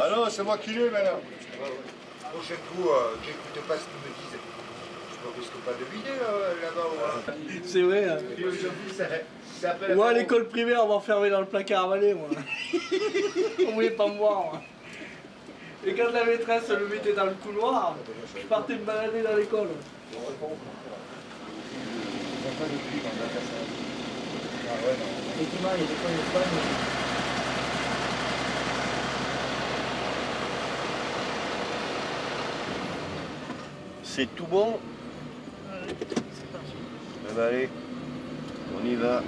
Ah non, c'est moi qui l'ai, madame. Prochain coup, j'écoute pas ce qu'ils me disent. Je ne risque pas de vider là-bas. C'est vrai. Hein. Moi, à l'école primaire, on m'a enfermé dans le placard à balai, moi. On voulait pas me voir, moi. Et quand la maîtresse le mettait dans le couloir, je partais me balader dans l'école. C'est tout bon? Eh ben allez, on y va.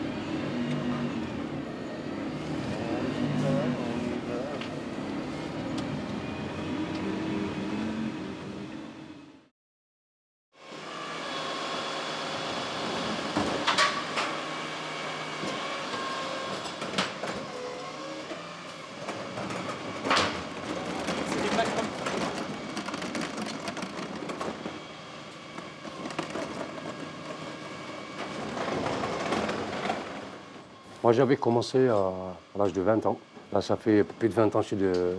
Moi, j'avais commencé à l'âge de 20 ans. Là, ça fait plus de 20 ans que je suis de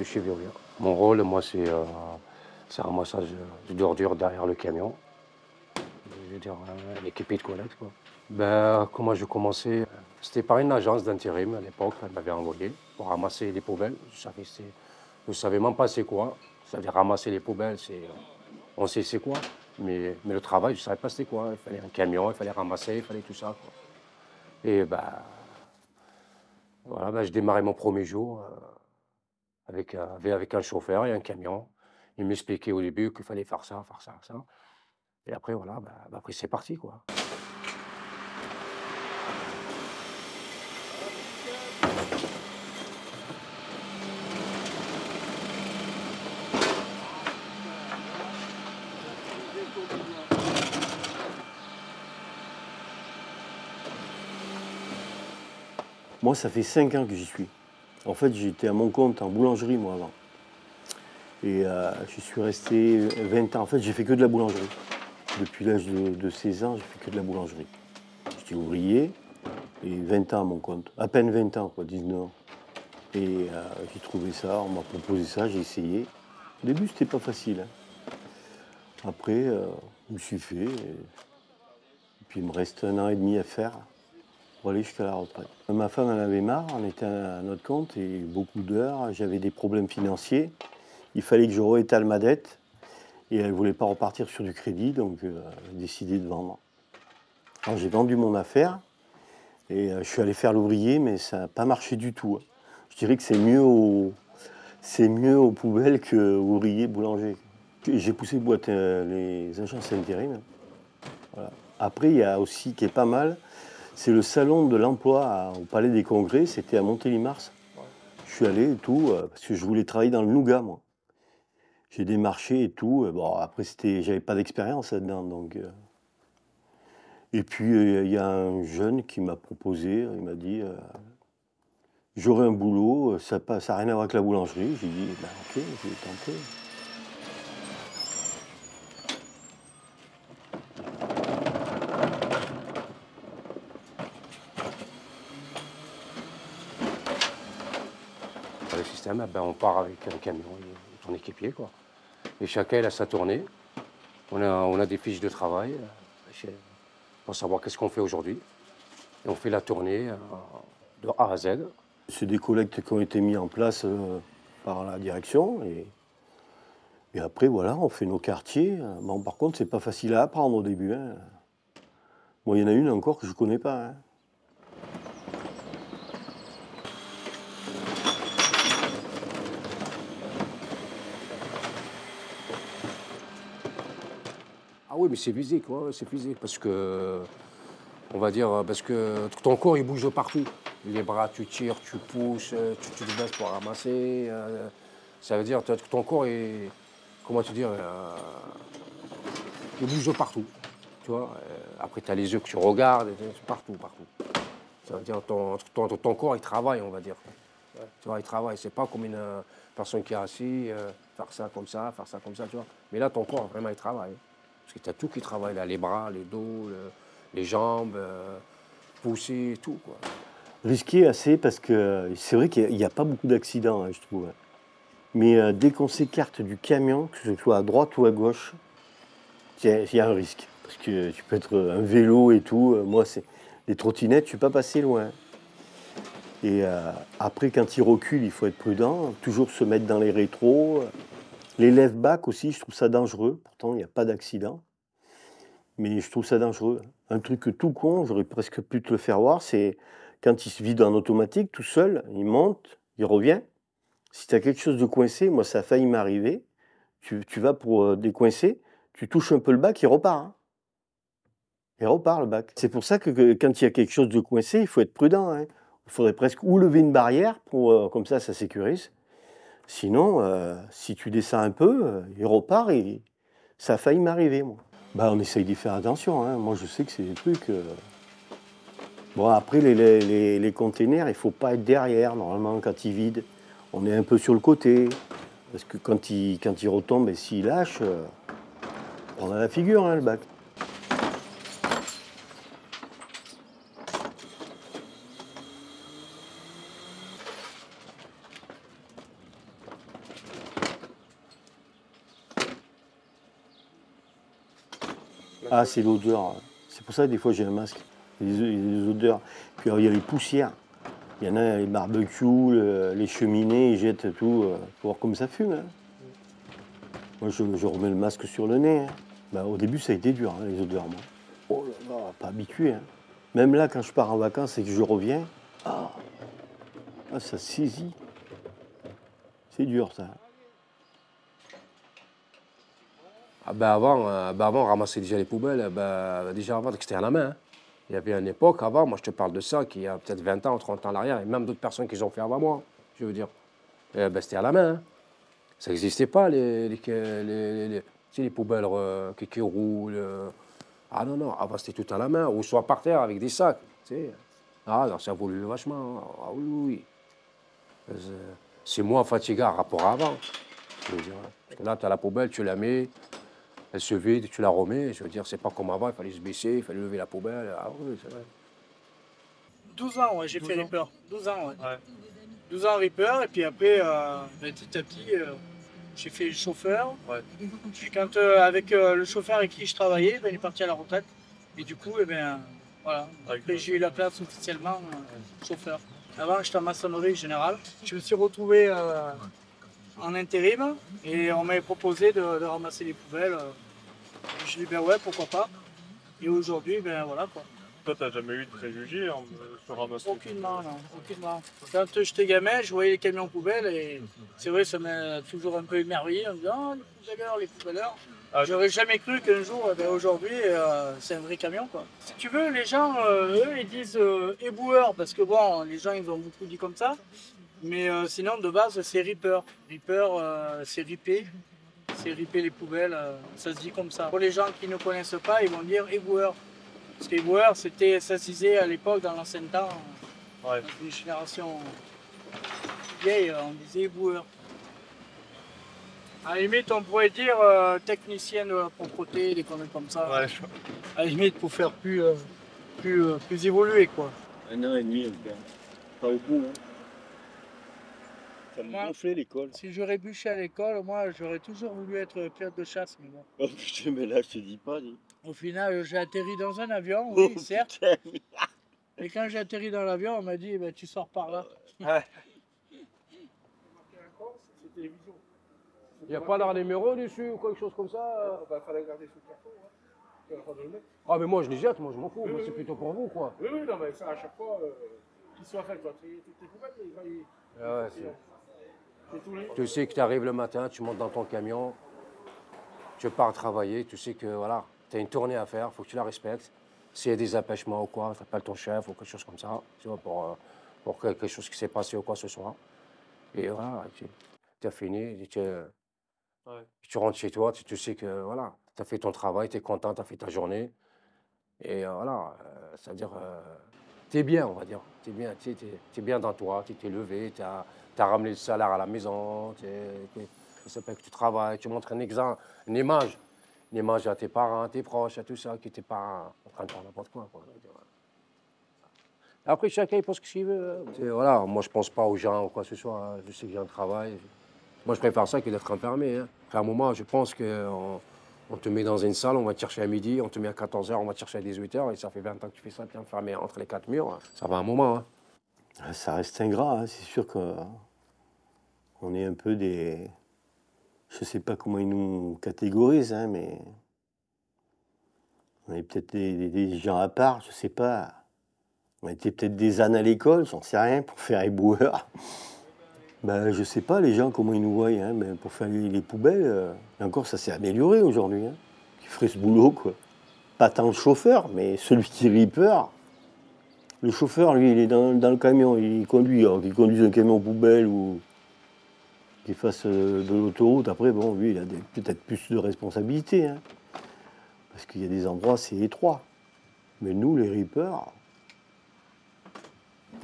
chez Veolia. Mon rôle, moi, c'est ramassage d'ordures derrière le camion. Je veux dire, l'équipé de toilette, quoi. Ben, comment j'ai commencé? C'était par une agence d'intérim à l'époque, elle m'avait envoyé pour ramasser les poubelles. Je savais même pas c'est quoi. Ça veut dire ramasser les poubelles, on sait c'est quoi. Mais le travail, je savais pas c'était quoi. Il fallait un camion, il fallait ramasser, il fallait tout ça, quoi. Et bah, voilà, bah, je démarrais mon premier jour avec un chauffeur et un camion. Il m'expliquait au début qu'il fallait faire ça, faire ça, ça. Et après, voilà, après c'est parti, quoi. Moi, ça fait 5 ans que j'y suis. En fait, j'étais à mon compte en boulangerie, moi, avant. Et je suis resté 20 ans. En fait, j'ai fait que de la boulangerie. Depuis l'âge de 16 ans, j'ai fait que de la boulangerie. J'étais ouvrier et 20 ans à mon compte. À peine 20 ans, quoi, 19 ans. Et j'ai trouvé ça, on m'a proposé ça, j'ai essayé. Au début, c'était pas facile. Hein. Après, je me suis fait. Et puis, il me reste 1 an et demi à faire pour aller jusqu'à la retraite. Ma femme en avait marre, on était à notre compte et beaucoup d'heures. J'avais des problèmes financiers. Il fallait que je réétale ma dette et elle ne voulait pas repartir sur du crédit, donc elle a décidé de vendre. Alors j'ai vendu mon affaire et je suis allé faire l'ouvrier, mais ça n'a pas marché du tout. Je dirais que c'est mieux aux poubelles qu'ouvrier boulanger. J'ai poussé boîte les agences intérim. Voilà. Après, il y a aussi, qui est pas mal, c'est le salon de l'emploi au Palais des Congrès, c'était à Montélimar. Je suis allé et tout, parce que je voulais travailler dans le nougat, moi. J'ai démarché et tout. Bon, après, j'avais pas d'expérience là-dedans, donc... Et puis, il y a un jeune qui m'a proposé, il m'a dit, j'aurai un boulot, ça n'a rien à voir avec la boulangerie. J'ai dit, ben, ok, je vais tenter. Le système, ben, on part avec un camion et ton équipier, quoi. Et chacun il a sa tournée. On a des fiches de travail pour savoir qu'est-ce qu'on fait aujourd'hui. Et on fait la tournée de A à Z. C'est des collectes qui ont été mis en place par la direction. Et après, voilà, on fait nos quartiers. Bon, par contre, c'est pas facile à apprendre au début. Hein. Moi, il y en a une encore que je connais pas. Hein. Ah oui, mais c'est physique, ouais, c'est physique. Parce que, on va dire, parce que ton corps, il bouge de partout. Les bras, tu tires, tu pousses, tu te baisses pour ramasser. Ça veut dire que ton corps est, comment te dire, il bouge de partout. Tu vois, après, tu as les yeux que tu regardes, partout, partout. Ça veut dire que ton corps, il travaille, on va dire. Ouais. Tu vois, il travaille. C'est pas comme une personne qui est assise, faire ça comme ça, tu vois. Mais là, ton corps, vraiment, il travaille. Parce que tu as tout qui travaille, là, les bras, les dos, les jambes, pousser, tout, quoi. Risqué assez parce que c'est vrai qu'il n'y a pas beaucoup d'accidents, hein, je trouve. Mais dès qu'on s'écarte du camion, que ce soit à droite ou à gauche, il y a un risque. Parce que tu peux être un vélo et tout. Moi, c'est les trottinettes, je ne suis pas passé loin. Et après, quand il recule, il faut être prudent. Toujours se mettre dans les rétros. Les lève-back aussi, je trouve ça dangereux. Pourtant, il n'y a pas d'accident. Mais je trouve ça dangereux. Un truc tout con, j'aurais presque pu te le faire voir, c'est quand il se vide en automatique, tout seul, il monte, il revient. Si tu as quelque chose de coincé, moi ça a failli m'arriver, tu vas pour décoincer, tu touches un peu le bac, il repart. Hein. Il repart le bac. C'est pour ça que quand il y a quelque chose de coincé, il faut être prudent. Hein. Il faudrait presque ou lever une barrière, pour, comme ça sécurise. Sinon, si tu descends un peu, il repart et ça a failli m'arriver, moi. Bah, on essaye d'y faire attention. Hein. Moi, je sais que c'est des trucs... Bon, après, les containers, il ne faut pas être derrière, normalement, quand ils vident. On est un peu sur le côté. Parce que quand il retombe et s'il lâche, on a la figure, hein, le bac. Ah, c'est l'odeur. C'est pour ça que des fois j'ai un masque. Il y a des odeurs. Puis alors, il y a les poussières. Il y en a les barbecues, les cheminées, ils jettent tout. Pour voir comme ça fume. Hein. Moi, je remets le masque sur le nez. Hein. Bah, au début, ça a été dur, hein, les odeurs. Moi. Oh là là, pas habitué. Hein. Même là, quand je pars en vacances et que je reviens, ça saisit. C'est dur, ça. Avant, on ramassait déjà les poubelles, déjà avant que c'était à la main. Hein. Il y avait une époque avant, moi je te parle de ça, qui y a peut-être 20 ans, 30 ans en arrière, et même d'autres personnes qui ont fait avant moi, je veux dire. C'était à la main. Hein. Ça n'existait pas, les poubelles qui roulent. Ah non, avant c'était tout à la main, ou soit par terre avec des sacs. Tu sais. Ah non, ça a évolué vachement. Ah oui. C'est moins fatigant par rapport à avant. Je veux dire. Parce que là, tu as la poubelle, tu la mets. Elle se vide, tu la remets. Je veux dire, c'est pas comme avant, il fallait se baisser, il fallait lever la poubelle. Ah oui, c'est vrai. 12 ans, ouais, j'ai fait Reaper. 12 ans, ouais. 12 ans Reaper, et puis après, petit à petit, j'ai fait chauffeur. Ouais. Puis quand, avec le chauffeur avec qui je travaillais, il est parti à la retraite. Et du coup, voilà. Après, j'ai eu la place officiellement chauffeur. Avant, j'étais en maçonnerie générale. Je me suis retrouvé en intérim et on m'avait proposé de ramasser les poubelles. Je dis ouais, pourquoi pas. Et aujourd'hui, voilà quoi. Toi, t'as jamais eu de préjugés sur ramasser? Aucunement, non, aucunement. Quand j'étais gamin, je voyais les camions poubelles et c'est vrai, ça m'a toujours un peu émerveillé en me disant les poubelleurs. J'aurais jamais cru qu'un jour, aujourd'hui, c'est un vrai camion quoi. Si tu veux, les gens, eux, ils disent éboueur parce que bon, les gens ils ont beaucoup dit comme ça. Mais sinon, de base, c'est Reaper. Reaper, c'est ripper. C'est ripper les poubelles, ça se dit comme ça. Pour les gens qui ne connaissent pas, ils vont dire éboueur. Parce qu'éboueur, ça se disait à l'époque, dans l'ancien temps, dans une génération vieille, on disait éboueur. À la limite, on pourrait dire technicien de la propreté, des conneries comme ça. Ouais. À la limite, pour faire plus évoluer, quoi. 1 an et demi, pas au bout, hein. Ça me gonflait l'école. Si j'aurais bûché à l'école, moi j'aurais toujours voulu être pilote de chasse. Mais bon. Oh putain, mais là je te dis pas. Au final, j'ai atterri dans un avion, oui, certes. Et quand j'ai atterri dans l'avion, on m'a dit tu sors par là. Il n'y a pas d'un numéro dessus ou quelque chose comme ça? Il fallait garder sous le carton. Hein. Ah, mais moi je les jette, moi je m'en fous, c'est plutôt pour vous quoi. Oui, non, mais ça à chaque fois, qu'il soit fait, quoi. Toutes les poubelles, Tu sais que tu arrives le matin, tu montes dans ton camion, tu pars travailler, tu sais que voilà, tu as une tournée à faire, il faut que tu la respectes. S'il y a des empêchements ou quoi, tu appelles ton chef ou quelque chose comme ça, tu vois, pour quelque chose qui s'est passé ou quoi ce soir. Et voilà, tu as fini, tu rentres chez toi, tu sais que voilà, tu as fait ton travail, tu es content, tu as fait ta journée. Et voilà, ça veut dire, tu es bien, on va dire. Tu es bien dans toi, tu t'es levé, tu as ramené le salaire à la maison, ça fait que tu travailles, tu montres un exemple, une image à tes parents, à tes proches, à tout ça, qui n'étaient pas en train de faire n'importe quoi. Après, chacun il pense ce qu'il veut. Voilà, moi, je ne pense pas aux gens ou quoi que ce soit. Je sais que j'ai un travail. Moi, je préfère ça que d'être enfermé. Hein. À un moment, je pense qu'on on te met dans une salle, on va te chercher à midi, on te met à 14h, on va te chercher à 18h, et ça fait 20 ans que tu fais ça, tu es enfermé entre les 4 murs. Ça va un moment. Hein. Ça reste ingrat, hein. C'est sûr qu'on est un peu des... Je ne sais pas comment ils nous catégorisent, hein, mais... On est peut-être des gens à part, je ne sais pas. On était peut-être des ânes à l'école, j'en sais rien, pour faire éboueur. Ben, je sais pas, les gens, comment ils nous voient, hein, mais pour faire les poubelles. Et encore, ça s'est amélioré aujourd'hui. Hein, qui ferait ce boulot, quoi. Pas tant le chauffeur, mais celui qui ripper. Le chauffeur, lui, il est dans le camion, il conduit. Alors qu'il conduise un camion poubelle ou qu'il fasse de l'autoroute, après, bon, lui, il a peut-être plus de responsabilités. Hein, parce qu'il y a des endroits, c'est étroit. Mais nous, les rippers,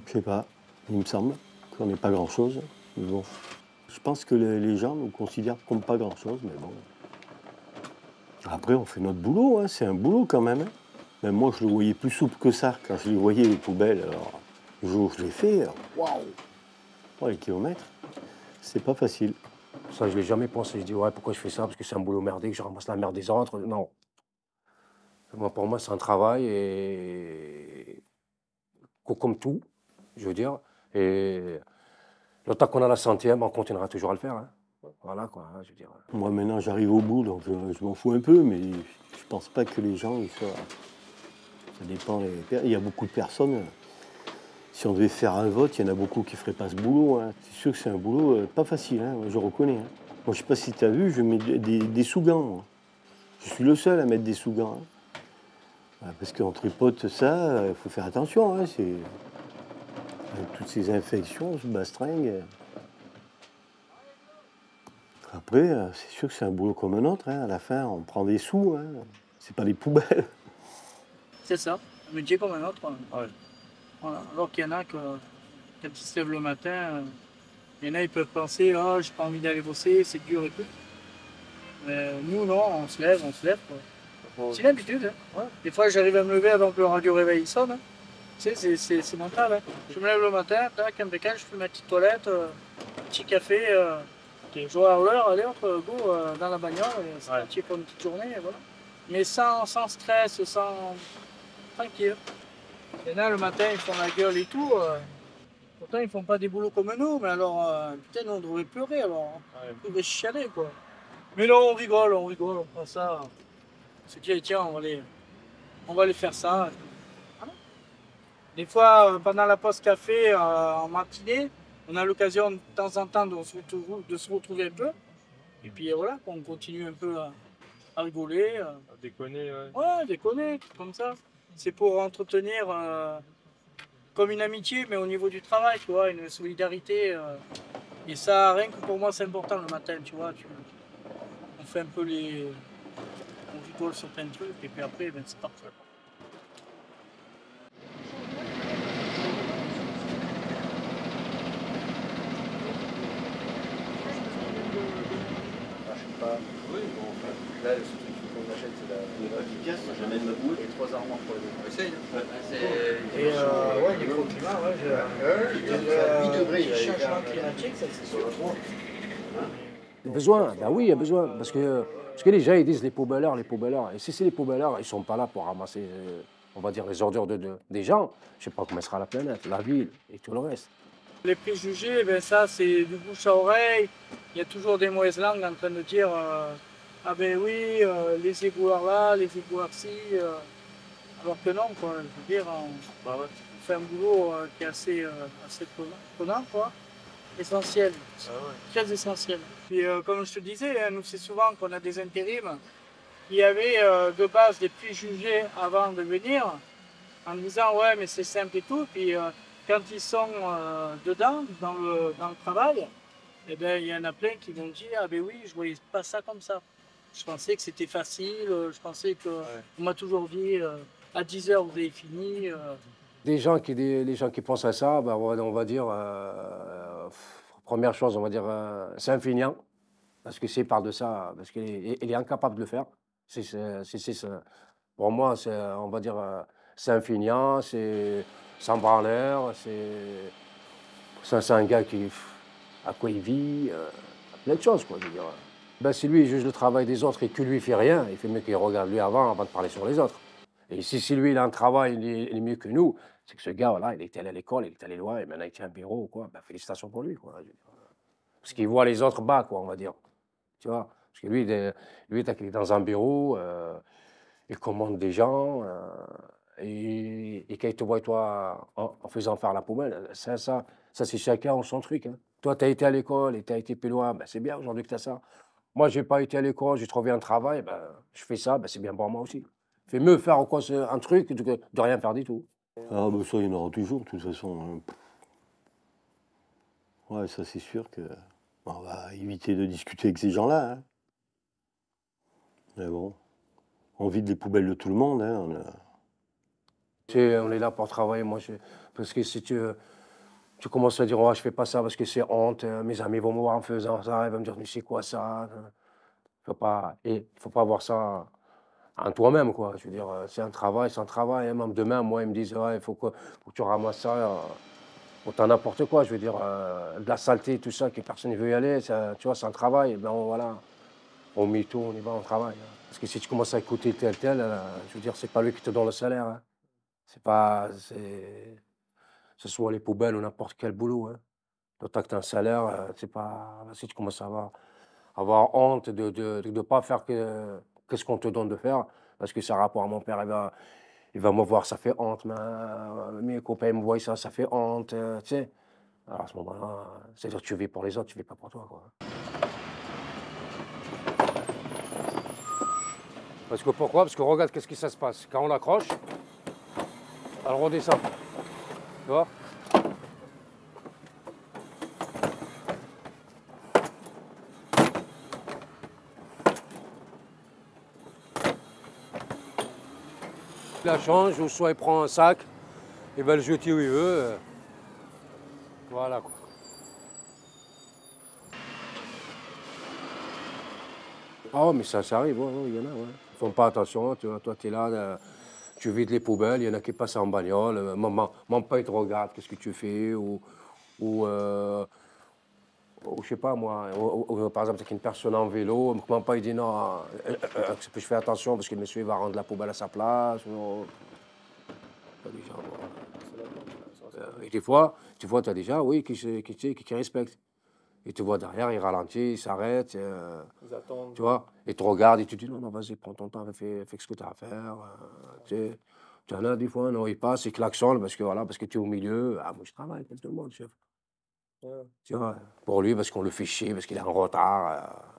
je sais pas, il me semble qu'on n'est pas grand-chose. Mais bon, je pense que les gens nous considèrent comme pas grand-chose, mais bon. Après, on fait notre boulot, hein, c'est un boulot quand même. Hein. Même moi, je le voyais plus souple que ça quand je les voyais, les poubelles. Alors, le jour où je l'ai fait, waouh! Oh, les kilomètres, c'est pas facile. Ça, je l'ai jamais pensé. Je dis, ouais, pourquoi je fais ça? Parce que c'est un boulot merdique, je ramasse la merde des autres. Non. Moi, pour moi, c'est un travail et comme tout, je veux dire. Et le temps qu'on a la centième, on continuera toujours à le faire. Hein. Voilà, quoi, je veux dire. Moi, maintenant, j'arrive au bout, donc je m'en fous un peu, mais je pense pas que les gens, ils soient... Ça dépend. Il y a beaucoup de personnes. Si on devait faire un vote, il y en a beaucoup qui ne feraient pas ce boulot. Hein. C'est sûr que c'est un boulot pas facile, hein, je reconnais. Hein. Moi, je ne sais pas si tu as vu, je mets des sous-gants. Moi. Je suis le seul à mettre des sous-gants. Hein. Parce qu'on tripote ça, il faut faire attention. Hein, avec toutes ces infections, ce bastringue. Après, c'est sûr que c'est un boulot comme un autre. Hein. À la fin, on prend des sous. Hein. C'est pas des poubelles. C'est ça, un métier comme un autre. Ouais. Voilà. Alors qu'il y en a que, quand ils se lèvent le matin, il y en a ils peuvent penser « Ah, j'ai pas envie d'aller bosser, c'est dur et tout ». Mais nous, non, on se lève, quoi. C'est l'habitude. Hein. Ouais. Des fois, j'arrive à me lever avant que le radio réveil sonne. Hein. Tu sais, c'est mental. Hein. Je me lève le matin, tac, impeccable, je fais ma petite toilette, un petit café. Je vois à l'heure, allez, go dans la bagnole, et c'est parti pour une petite journée, et voilà. Mais sans stress, tranquille. Il y en a le matin, ils font la gueule et tout. Pourtant, ils font pas des boulots comme nous, mais alors, putain, on devrait pleurer alors. On devrait chialer, quoi. Mais non, on rigole, on prend ça. On se dit, tiens, on va aller faire ça. Voilà. Des fois, pendant la pause café, en matinée, on a l'occasion de temps en temps de se retrouver un peu. Et puis voilà, on continue un peu à rigoler. À déconner, ouais. Ouais, déconner, comme ça. C'est pour entretenir comme une amitié, mais au niveau du travail, tu vois, une solidarité. Et ça, rien que pour moi, c'est important le matin, tu vois. On fait un peu on rigole sur plein de trucs, et puis après, ben, c'est parfait. Oui, bon, enfin, là, ce truc qu'on achète, c'est la petite pièce. Moi, j'amène ma boule et 3 armoires pour les deux. Essaye. Et ouais, microclimat, ouais, 8 degrés. changement climatique, ça c'est sûr. Besoin, ben oui, il y a besoin. Parce que les gens, ils disent les poubelleurs. Et si c'est les poubelleurs, ils ne sont pas là pour ramasser, on va dire, les ordures des gens. Je ne sais pas comment sera la planète, la ville et tout le reste. Les préjugés, ben ça, c'est du bouche à oreille. Il y a toujours des mauvaises langues en train de dire ah ben oui, les éboueurs là, les éboueurs ci. Alors que non, quoi. Je veux dire, on fait un boulot qui est assez prenant, quoi. Essentiel, très essentiel. Puis comme je te disais, hein, nous c'est souvent qu'on a des intérims qui avaient de base des préjugés avant de venir, en disant ouais mais c'est simple et tout, puis quand ils sont dedans, dans le travail, eh ben, il y en a plein qui vont dire ah ben oui, je voyais pas ça comme ça. Je pensais que c'était facile, je pensais que on m'a toujours dit à 10h vous avez fini. Les gens qui pensent à ça, ben, on va dire, première chose, on va dire, c'est un feignant, parce que s'il parle de ça, parce qu'il est incapable de le faire. Pour moi, on va dire, c'est un feignant, c'est un branleur, c'est un gars à quoi il vit, plein de choses, quoi, je veux dire. Ben, si lui, il juge le travail des autres et que lui, il fait rien, il fait mieux qu'il regarde lui avant de parler sur les autres. Et si lui, il a un travail, il est mieux que nous, c'est que ce gars, voilà, il est allé à l'école, il est allé loin, et maintenant il tient un bureau, quoi. Ben, félicitations pour lui, quoi. Je veux dire. Parce qu'il voit les autres bas, quoi, on va dire. Tu vois? Parce que lui, il est dans un bureau, il commande des gens, et quand il te voit, toi, en faisant faire la poubelle, ça c'est chacun son truc. Hein. Toi, tu as été à l'école et tu as été plus loin, ben, c'est bien aujourd'hui que tu as ça. Moi, je n'ai pas été à l'école, j'ai trouvé un travail, ben, je fais ça, ben, c'est bien pour moi aussi. Fait mieux faire quoi, un truc que de rien faire du tout. Ah, ben ça, il y en aura toujours, de toute façon. Hein. Ouais, ça, c'est sûr que. On va éviter de discuter avec ces gens-là. Hein. Mais bon, on vide les poubelles de tout le monde. Hein. On est là pour travailler, moi. Parce que si tu commences à dire, oh, je fais pas ça parce que c'est honte, mes amis vont me voir en faisant ça, ils vont me dire, mais c'est quoi ça? Il faut pas voir ça en toi-même, quoi. Je veux dire, c'est un travail, c'est un travail. Hein. Même demain, moi, ils me disent, ouais, il faut que tu ramasses ça. Autant n'importe quoi, je veux dire, de la saleté, tout ça, que personne ne veut y aller, ça, tu vois, c'est un travail. Et ben voilà, on met tout, on y va, on travaille. Hein. Parce que si tu commences à écouter tel, je veux dire, c'est pas lui qui te donne le salaire. Hein. C'est pas, ce soit les poubelles ou n'importe quel boulot. Hein. Toi, tu as un salaire, c'est pas, si tu commences à avoir honte de ne pas faire que ce qu'on te donne de faire, parce que ça a rapport à mon père, il va me voir, ça fait honte, mes copains me voient ça fait honte, tu sais. Alors à ce moment-là, c'est-à-dire que tu vis pour les autres, tu vis pas pour toi, quoi. Parce que pourquoi? Parce que regarde qu'est-ce qui ça se passe. Quand on l'accroche, elle redescend. Tu vois? Il la change, ou soit il prend un sac, et va le jeter où il veut. Voilà quoi. Ah mais ça arrive, ouais, il y en a, ouais. Ils font pas attention, tu vois, toi tu es là, tu vides les poubelles, il y en a qui passent en bagnole, maman pas il te regarde, qu'est-ce que tu fais, ou je sais pas moi, par exemple, avec une personne en vélo, maman pas il dit non, je fais attention parce que le monsieur va rendre la poubelle à sa place. Et des fois, tu vois, tu as des gens, oui, qui respectent. Et tu vois derrière, ils ralentissent, ils s'arrêtent. Ils attendent. Tu vois, ils te regardent et tu te dis, non, vas-y, prends ton temps, fais ce que tu as à faire. Tu en as des fois, non, ils passent, ils klaxonnent parce que tu es au milieu. Ah, moi, je travaille comme tout le monde, chef. Ouais. Tu vois, pour lui, parce qu'on le fait chier, parce qu'il est en retard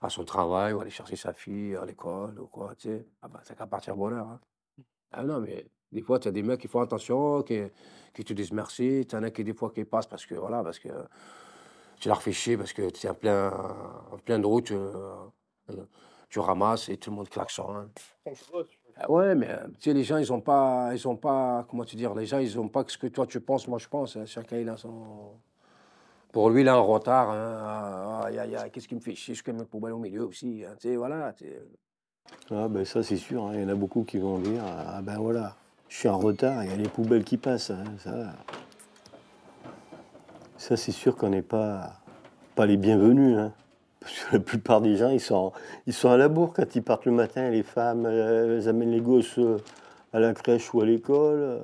à son travail, ou aller chercher sa fille à l'école, ou quoi, tu sais. Ah, bah, c'est qu'à partir bonheur. Hein. Ah non, mais des fois, tu as des mecs qui font attention, qui te disent merci. Tu en as qui, des fois, qui passent parce que tu leur fais chier, parce que tu es en plein de route, tu ramasses et tout le monde klaxonne. Ah ouais, mais tu sais, les gens, ils ont pas, comment te dire, les gens, ils ont pas ce que toi tu penses, moi je pense. Hein. Chacun, il a son. Pour lui, il est en retard. Hein. Qu'est-ce qui me fait chier? Je mets le poubelle au milieu aussi. Hein. Tu sais, voilà. Ah ben ça, c'est sûr. Hein. Il y en a beaucoup qui vont dire, ah ben voilà, je suis en retard, il y a les poubelles qui passent. Hein. Ça c'est sûr qu'on n'est pas les bienvenus. Hein. Parce que la plupart des gens, ils sont à la bourre quand ils partent le matin. Les femmes, elles amènent les gosses à la crèche ou à l'école.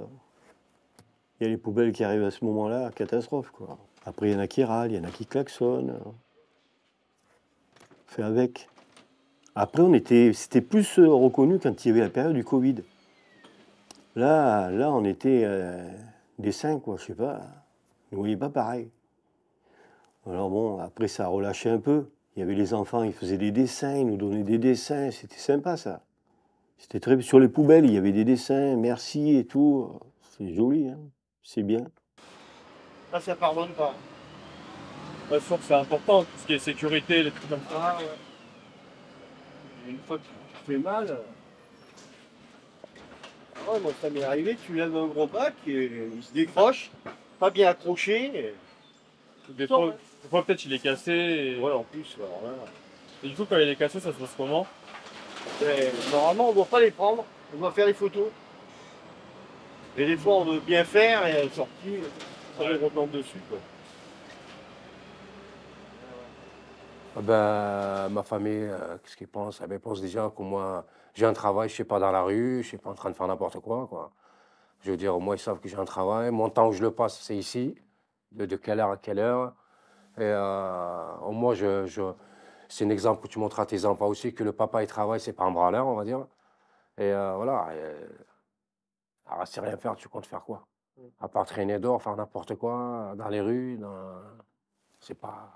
Il y a les poubelles qui arrivent à ce moment-là, catastrophe, quoi. Après, il y en a qui râlent, il y en a qui klaxonnent. Fait avec. Après, c'était plus reconnu quand il y avait la période du Covid. Là, on était des 5, quoi, je sais pas. Vous ne voyez pas pareil. Alors bon, après, ça a relâché un peu. Il y avait les enfants, ils faisaient des dessins, ils nous donnaient des dessins. C'était sympa, ça. C'était très... Sur les poubelles, il y avait des dessins, merci et tout. C'est joli, hein. C'est bien. Là, ça pardonne pas. Ouais, sûr que c'est important, tout ce qui est sécurité, les trucs comme ça. Ah ouais. Une fois que tu fais mal. Ouais, moi, ça m'est arrivé, tu lèves un gros bac et il se décroche, pas bien accroché. Des fois, peut-être il est cassé. Et... Ouais, en plus, alors là. Et du coup, quand il est cassé, ça se passe comment? Normalement, on ne doit pas les prendre, on doit faire les photos. Et des fois, on veut bien faire et elle est sortie, ça retombe dessus, quoi. Ben, ma famille, qu'est-ce qu'ils pensent? Eh ben, ils pensent déjà que moi, j'ai un travail, je ne suis pas dans la rue, je ne suis pas en train de faire n'importe quoi, quoi. Je veux dire, au moins, ils savent que j'ai un travail. Mon temps où je le passe, c'est ici, de quelle heure à quelle heure. Et au moins, c'est un exemple que tu montres à tes enfants aussi, que le papa, il travaille, c'est pas un branleur, on va dire. Et voilà. Alors, si rien faire, tu comptes faire quoi? À part traîner dehors, faire n'importe quoi, dans les rues, c'est pas...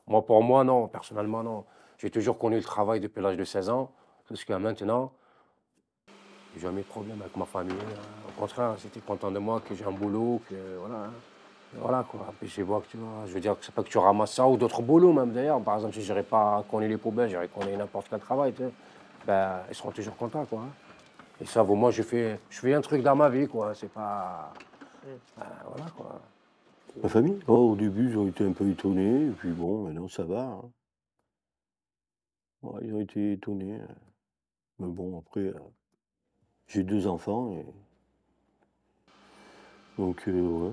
Moi, pour moi, non, personnellement, non. J'ai toujours connu le travail depuis l'âge de 16 ans, jusqu'à maintenant. J'ai jamais eu de problème avec ma famille. Au contraire, j'étais content de moi, que j'ai un boulot, que voilà. Hein. Voilà quoi. Puis je vois que tu vois, je veux dire que c'est pas que tu ramasses ça ou d'autres boulots même d'ailleurs. Par exemple, si je n'irais pas connaître les poubelles, j'irais connaître n'importe quel travail, tu sais. Ben, ils seront toujours contents quoi. Hein. Et ça, au moins, je fais un truc dans ma vie quoi. C'est pas. Ben, voilà quoi. Ma famille, oh, au début, ils ont été un peu étonnés, et puis bon, maintenant ça va. Hein. Ouais, ils ont été étonnés. Mais bon, après, j'ai 2 enfants, et donc ouais,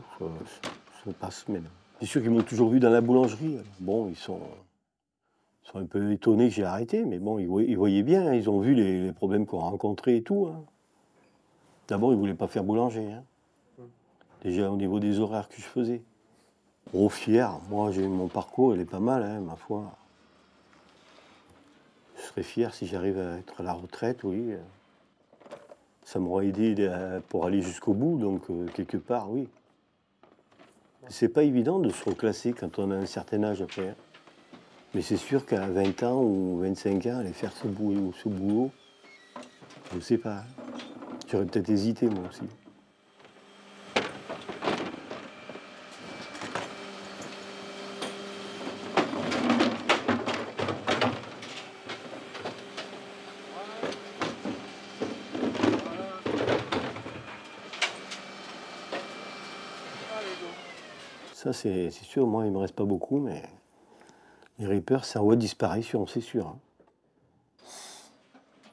ça passe maintenant. C'est sûr qu'ils m'ont toujours vu dans la boulangerie. Bon, ils sont un peu étonnés que j'ai arrêté, mais bon, ils voyaient bien, hein, ils ont vu les problèmes qu'on rencontrait et tout. Hein. D'abord, ils ne voulaient pas faire boulanger. Hein. Déjà au niveau des horaires que je faisais. Gros fier, moi mon parcours, il est pas mal, hein, ma foi. Je serais fier si j'arrive à être à la retraite, oui. Ça m'aurait aidé pour aller jusqu'au bout, donc quelque part, oui. C'est pas évident de se reclasser quand on a un certain âge après. Hein. Mais c'est sûr qu'à 20 ans ou 25 ans, aller faire ce boulot, je ne sais pas. Hein. J'aurais peut-être hésité, moi aussi. Ça, c'est sûr, moi, il ne me reste pas beaucoup, mais les Reapers, c'est en voie de disparition, c'est sûr. Hein.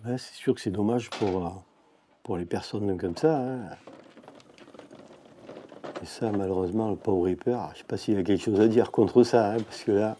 Ouais, c'est sûr que c'est dommage pour les personnes comme ça. Hein. Et ça, malheureusement, le pauvre Reaper, je ne sais pas s'il y a quelque chose à dire contre ça, hein, parce que là,